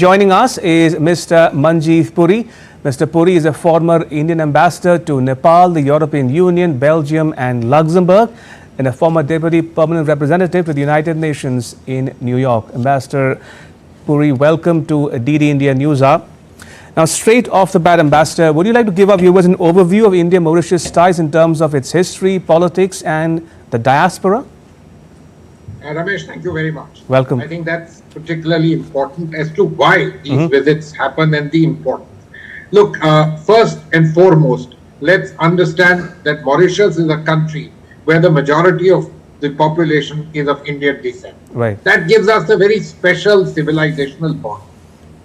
Joining us is Mr. Manjeev Puri. Mr. Puri is a former Indian ambassador to Nepal, the European Union, Belgium and Luxembourg, and a former deputy permanent representative to the United Nations in New York. Ambassador Puri, welcome to DD India News Hour. Now, straight off the bat, Ambassador, would you like to give our viewers an overview of India-Mauritius ties in terms of its history, politics and the diaspora? Ramesh, thank you very much. Welcome. I think that's particularly important as to why these visits happen and the importance. Look, first and foremost, let's understand that Mauritius is a country where the majority of the population is of Indian descent. Right. That gives us a very special civilizational bond.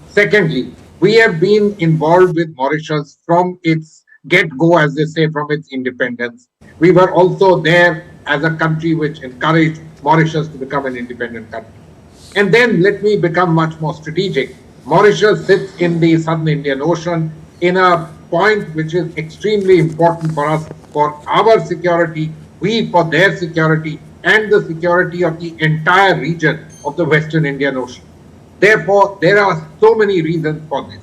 Secondly, we have been involved with Mauritius from its get-go, as they say, from its independence. We were also there as a country which encouraged Mauritius to become an independent country. And then let me become much more strategic. Mauritius sits in the Southern Indian Ocean in a point which is extremely important for us, for our security, we for their security, and the security of the entire region of the Western Indian Ocean. Therefore, there are so many reasons for this.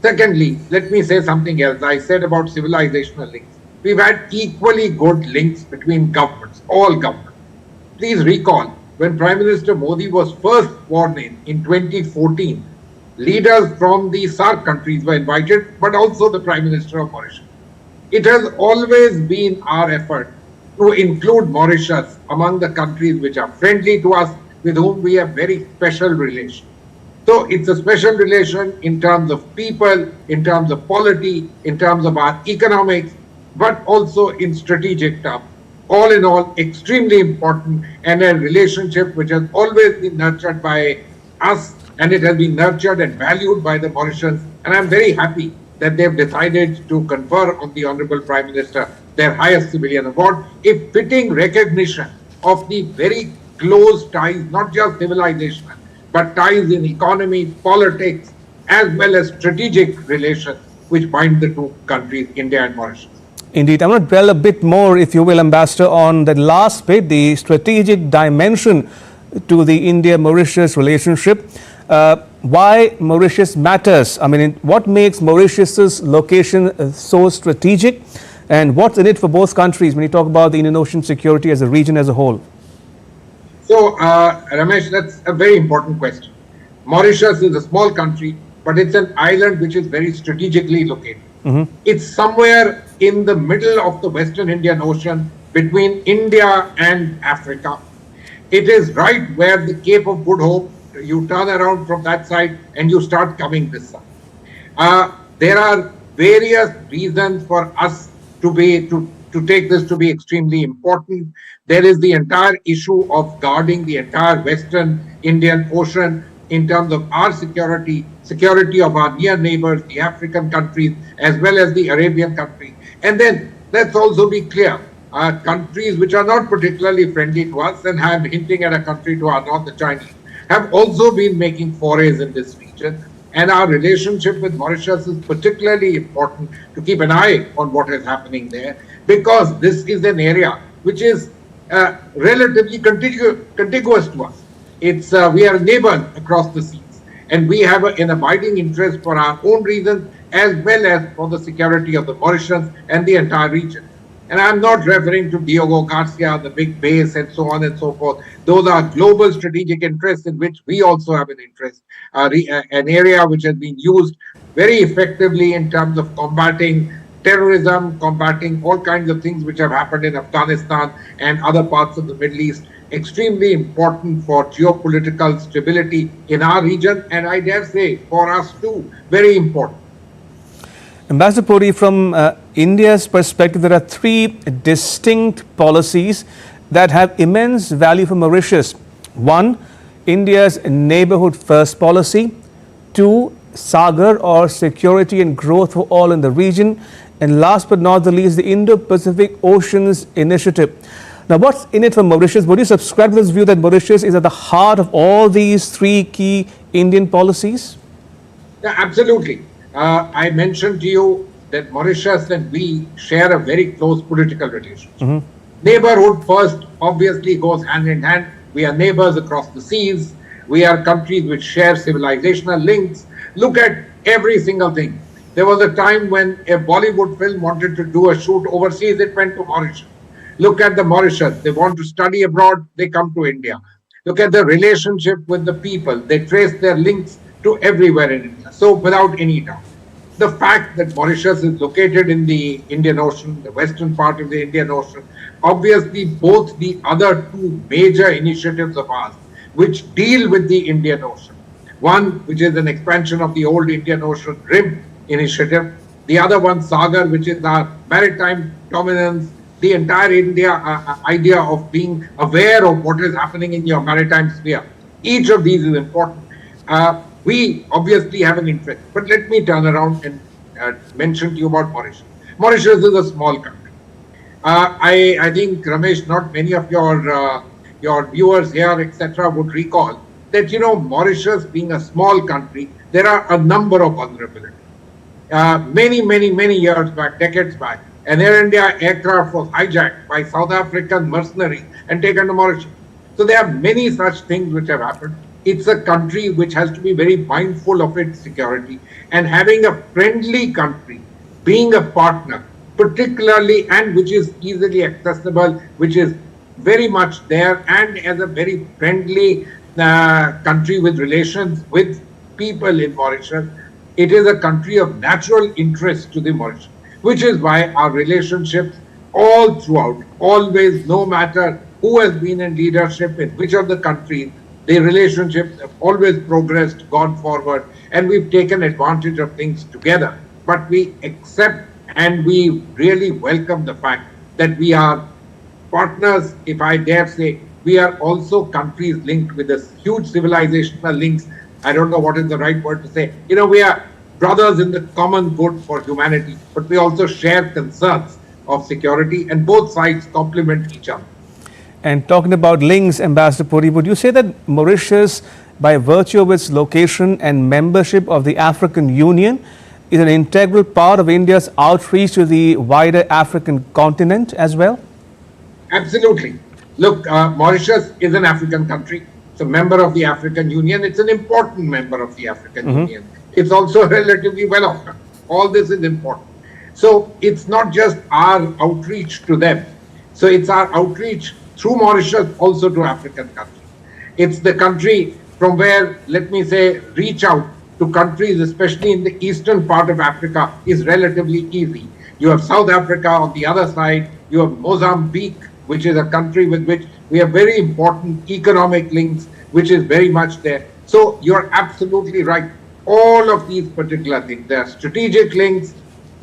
Secondly, let me say something else. I said about civilizational links. We've had equally good links between governments, all governments. Please recall, when Prime Minister Modi was first sworn in 2014, leaders from the SAARC countries were invited, but also the Prime Minister of Mauritius. It has always been our effort to include Mauritius among the countries which are friendly to us, with whom we have very special relations. So it's a special relation in terms of people, in terms of polity, in terms of our economics, but also in strategic terms. All in all, extremely important, and a relationship which has always been nurtured by us, and it has been nurtured and valued by the Mauritians. And I'm very happy that they've decided to confer on the Honorable Prime Minister their highest civilian award, a fitting recognition of the very close ties, not just civilizational, but ties in economy, politics, as well as strategic relations which bind the two countries, India and Mauritius. Indeed. I'm going to dwell a bit more, if you will, Ambassador, on the last bit, the strategic dimension to the India-Mauritius relationship. Why Mauritius matters? I mean, what makes Mauritius's location so strategic? And what's in it for both countries when you talk about the Indian Ocean security as a region as a whole? So, Ramesh, that's a very important question. Mauritius is a small country, but it's an island which is very strategically located. It's somewhere in the middle of the Western Indian Ocean between India and Africa. It is right where the Cape of Good Hope, you turn around from that side and you start coming this side. There are various reasons for us to take this to be extremely important. There is the entire issue of guarding the entire Western Indian Ocean in terms of our security of our near neighbors, the African countries, as well as the Arabian countries. And then let's also be clear, countries which are not particularly friendly to us, and I'm hinting at a country to our north, the Chinese, have also been making forays in this region. And our relationship with Mauritius is particularly important to keep an eye on what is happening there, because this is an area which is relatively contiguous to us. We are neighbors across the seas, and we have an abiding interest for our own reasons, as well as for the security of the Mauritians and the entire region. And I'm not referring to Diego Garcia, the big base, and so on and so forth. Those are global strategic interests in which we also have an interest, an area which has been used very effectively in terms of combating terrorism, combating all kinds of things which have happened in Afghanistan and other parts of the Middle East. Extremely important for geopolitical stability in our region, and I dare say for us too, very important. Ambassador Puri, from India's perspective, there are three distinct policies that have immense value for Mauritius. One, India's neighborhood first policy. Two, Sagar, or security and growth for all in the region. And last but not the least, the Indo-Pacific Oceans Initiative. Now, what's in it for Mauritius? Would you subscribe to this view that Mauritius is at the heart of all these three key Indian policies? Yeah, absolutely. I mentioned to you that Mauritius and we share a very close political relationship. Neighborhood first obviously goes hand in hand. We are neighbors across the seas. We are countries which share civilizational links. Look at every single thing. There was a time when a Bollywood film wanted to do a shoot overseas, it went to Mauritius. Look at the Mauritius. They want to study abroad, they come to India. Look at the relationship with the people. They trace their links to everywhere in India. So without any doubt, the fact that Mauritius is located in the Indian Ocean, the western part of the Indian Ocean, obviously both the other two major initiatives of ours, which deal with the Indian Ocean. One, which is an expansion of the old Indian Ocean Rim initiative. The other one, Sagar, which is our maritime dominance, the entire India idea of being aware of what is happening in your maritime sphere. Each of these is important. We obviously have an interest, but let me turn around and mention to you about Mauritius. Mauritius is a small country. I think, Ramesh, not many of your viewers here, etc., would recall that, Mauritius being a small country, there are a number of vulnerabilities. Many years back, decades back, an Air India aircraft was hijacked by South African mercenaries and taken to Mauritius. So there are many such things which have happened. It's a country which has to be very mindful of its security, and having a friendly country, being a partner, particularly, and which is easily accessible, which is very much there, and as a very friendly country with relations with people in Mauritius, it is a country of natural interest to the Mauritians, which is why our relationships all throughout, always, no matter who has been in leadership in which of the countries, the relationships have always progressed, gone forward, and we've taken advantage of things together. But we accept and we really welcome the fact that we are partners, if I dare say. We are also countries linked with this huge civilizational links. I don't know what is the right word to say. We are brothers in the common good for humanity, but we also share concerns of security, and both sides complement each other. And talking about links, Ambassador Puri, would you say that Mauritius, by virtue of its location and membership of the African Union, is an integral part of India's outreach to the wider African continent as well? Absolutely. Look, Mauritius is an African country. It's a member of the African Union. It's an important member of the African Union. It's also relatively well off. All this is important. So it's not just our outreach to them. So it's our outreach through Mauritius also to African countries. It's the country from where, let me say, reach out to countries, especially in the eastern part of Africa, is relatively easy. You have South Africa on the other side. You have Mozambique, which is a country with which we have very important economic links, which is very much there. So you're absolutely right. All of these particular things, there are strategic links,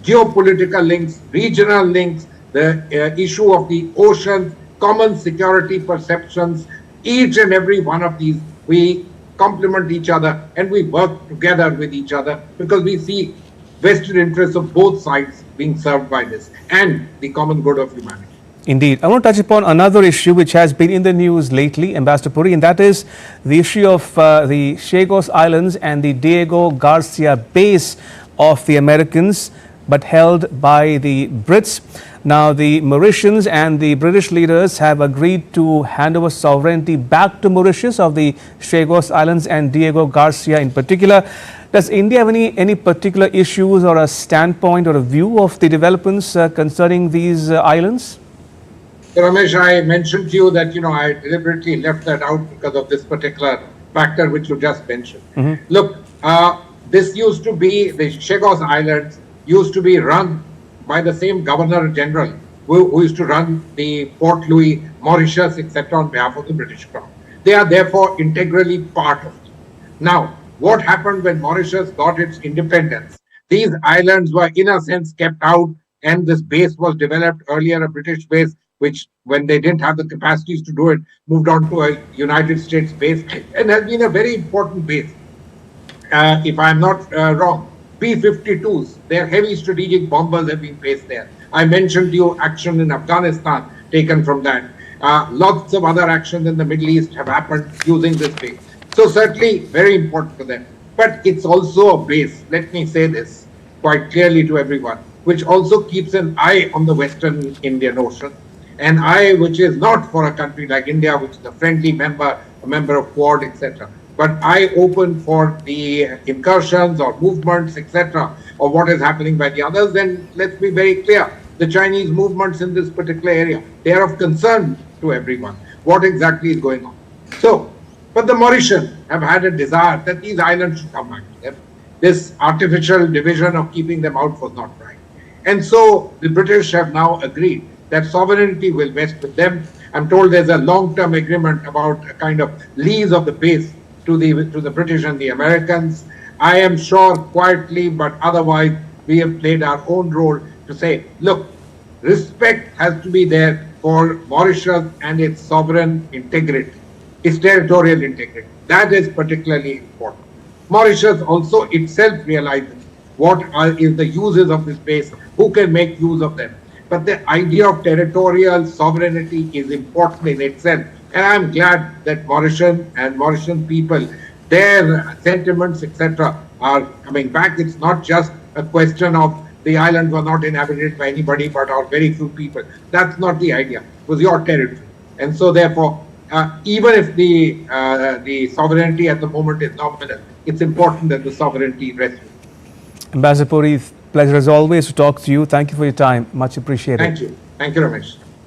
geopolitical links, regional links, the issue of the ocean, common security perceptions, each and every one of these, we complement each other and we work together with each other because we see vested interests of both sides being served by this and the common good of humanity. Indeed. I want to touch upon another issue which has been in the news lately, Ambassador Puri, and that is the issue of the Chagos Islands and the Diego Garcia base of the Americans, but held by the Brits. Now, the Mauritians and the British leaders have agreed to hand over sovereignty back to Mauritius of the Chagos Islands and Diego Garcia in particular. Does India have any particular issues or a standpoint or a view of the developments concerning these islands? Ramesh, I mentioned to you that, I deliberately left that out because of this particular factor which you just mentioned. Look, this used to be, the Chagos Islands used to be run by the same Governor General who used to run the Port Louis, Mauritius, etc. on behalf of the British Crown. They are therefore integrally part of it. Now, what happened when Mauritius got its independence? These islands were in a sense kept out, and this base was developed earlier, a British base, which when they didn't have the capacities to do it, moved on to a United States base and has been a very important base. If I'm not wrong, P-52s, their heavy strategic bombers have been placed there. I mentioned to you action in Afghanistan taken from that. Lots of other actions in the Middle East have happened using this base. So certainly very important for them. But it's also a base, let me say this quite clearly to everyone, which also keeps an eye on the Western Indian Ocean. An eye which is not for a country like India, which is a friendly member, a member of Quad, etc. but eye open for the incursions or movements, etc., or what is happening by the others, then let's be very clear. The Chinese movements in this particular area, they are of concern to everyone. What exactly is going on? So, but the Mauritians have had a desire that these islands should come back to them. This artificial division of keeping them out was not right. And so the British have now agreed that sovereignty will vest with them. I'm told there's a long-term agreement about a kind of lease of the base to the British and the Americans. I am sure quietly, but otherwise, we have played our own role to say, look, respect has to be there for Mauritius and its sovereign integrity, its territorial integrity. That is particularly important. Mauritius also itself realizes what is the uses of this base, who can make use of them. But the idea of territorial sovereignty is important in itself. And I'm glad that Mauritian people, their sentiments, etc., are coming back. It's not just a question of the islands were not inhabited by anybody but are very few people. That's not the idea. It was your territory. And so therefore, even if the sovereignty at the moment is nominal, it's important that the sovereignty rests. Ambassador Puri, pleasure as always to talk to you. Thank you for your time. Much appreciated. Thank you. Thank you, Ramesh.